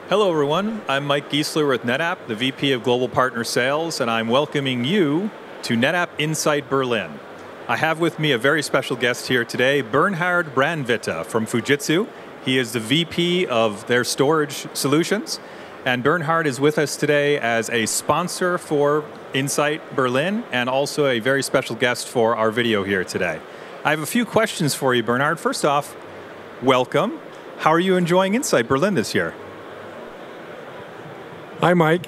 Hello everyone, I'm Mike Giesler with NetApp, the VP of Global Partner Sales, and I'm welcoming you to NetApp Insight Berlin. I have with me a very special guest here today, Bernhard Brandwitte from Fujitsu. He is the VP of their storage solutions, and Bernhard is with us today as a sponsor for Insight Berlin and also a very special guest for our video here today. I have a few questions for you, Bernhard. First off, welcome. How are you enjoying Insight Berlin this year? Hi, Mike.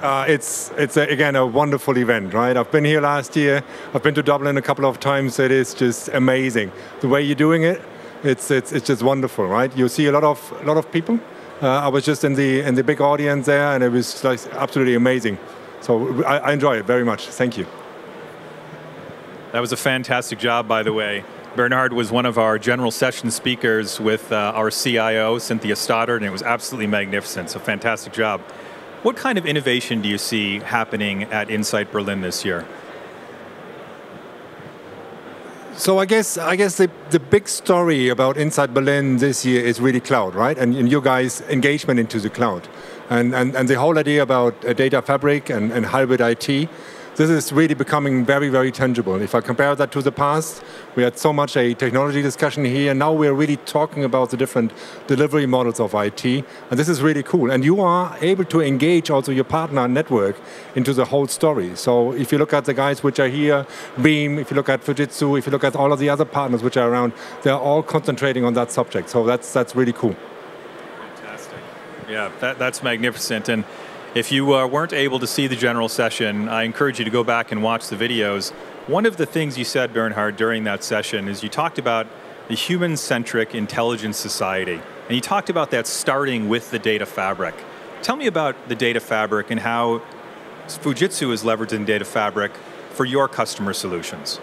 It's again a wonderful event, right? I've been here last year. I've been to Dublin a couple of times. It is just amazing. The way you're doing it, it's just wonderful, right? You see a lot of people. I was just in the big audience there, and it was like absolutely amazing. So I enjoy it very much. Thank you. That was a fantastic job, by the way. Bernhard was one of our general session speakers with our CIO, Cynthia Stoddard, and it was absolutely magnificent. So fantastic job. What kind of innovation do you see happening at Insight Berlin this year? So I guess the big story about Insight Berlin this year is really cloud, right? And you guys' engagement into the cloud. And the whole idea about a data fabric and hybrid IT, this is really becoming very, very tangible. If I compare that to the past, we had so much a technology discussion here, and now we're really talking about the different delivery models of IT, and this is really cool. And you are able to engage also your partner network into the whole story. So if you look at the guys which are here, Beam, if you look at Fujitsu, if you look at all of the other partners which are around, they're all concentrating on that subject. So that's really cool. Fantastic. Yeah, that's magnificent. And if you weren't able to see the general session, I encourage you to go back and watch the videos. One of the things you said, Bernhard, during that session is you talked about the human-centric intelligence society. And you talked about that starting with the data fabric. Tell me about the data fabric and how Fujitsu is leveraging data fabric for your customer solutions.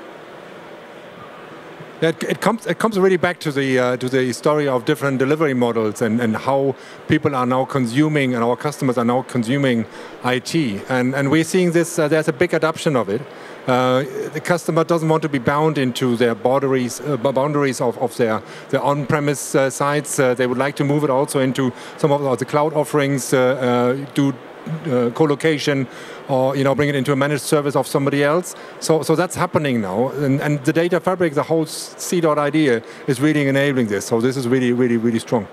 It comes really back to the story of different delivery models and how people are now consuming and our customers are now consuming IT. And we're seeing this, there's a big adoption of it. The customer doesn't want to be bound into their boundaries of their on-premise sites. They would like to move it also into some of the cloud offerings, do co-location, or bring it into a managed service of somebody else. So that's happening now, and the data fabric, the whole C-dot idea, is really enabling this. So this is really, really, really strong.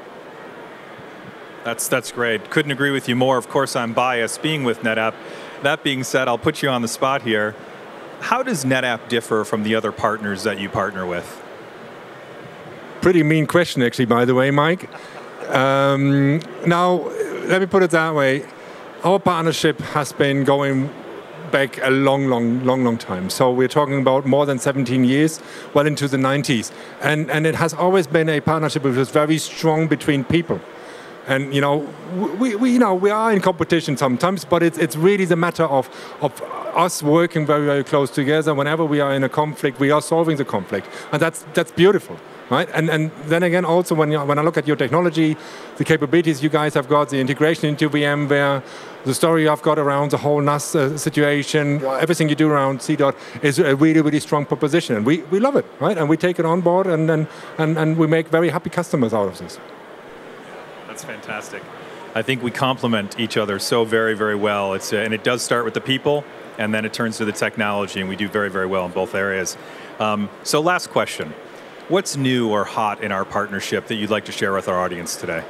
That's great. Couldn't agree with you more. Of course, I'm biased being with NetApp. That being said, I'll put you on the spot here. How does NetApp differ from the other partners that you partner with? Pretty mean question, actually, by the way, Mike. Now, let me put it that way. Our partnership has been going back a long time. So we're talking about more than 17 years, well into the 90s. And it has always been a partnership which was very strong between people. And we are in competition sometimes, but it's really the matter of us working very, very close together. Whenever we are in a conflict, we are solving the conflict. And that's beautiful. Right? And then again, also when I look at your technology, the capabilities you guys have got, the integration into VMware, the story I've got around the whole NAS situation, everything you do around C-dot is a really, really strong proposition. And we love it, right? And we take it on board and we make very happy customers out of this. That's fantastic. I think we complement each other so very, very well. And it does start with the people, and then it turns to the technology, and we do very, very well in both areas. So last question. What's new or hot in our partnership that you'd like to share with our audience today?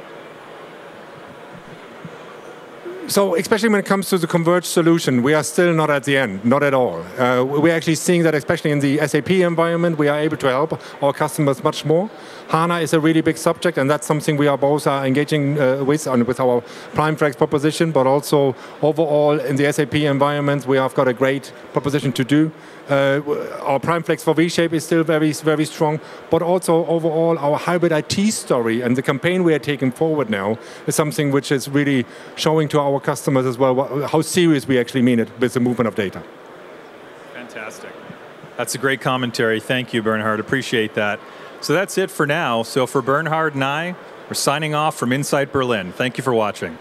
So especially when it comes to the converged solution, we are still not at the end, not at all. We're actually seeing that especially in the SAP environment, we are able to help our customers much more. HANA is a really big subject, and that's something we are both engaging with our PrimeFlex proposition, but also overall in the SAP environment, we have got a great proposition to do. Our PrimeFlex for V-Shape is still very, very strong, but also overall our hybrid IT story and the campaign we are taking forward now is something which is really showing to our customers as well how serious we actually mean it with the movement of data. Fantastic. That's a great commentary. Thank you, Bernhard. Appreciate that. So that's it for now. So for Bernhard and I, we're signing off from Insight Berlin. Thank you for watching.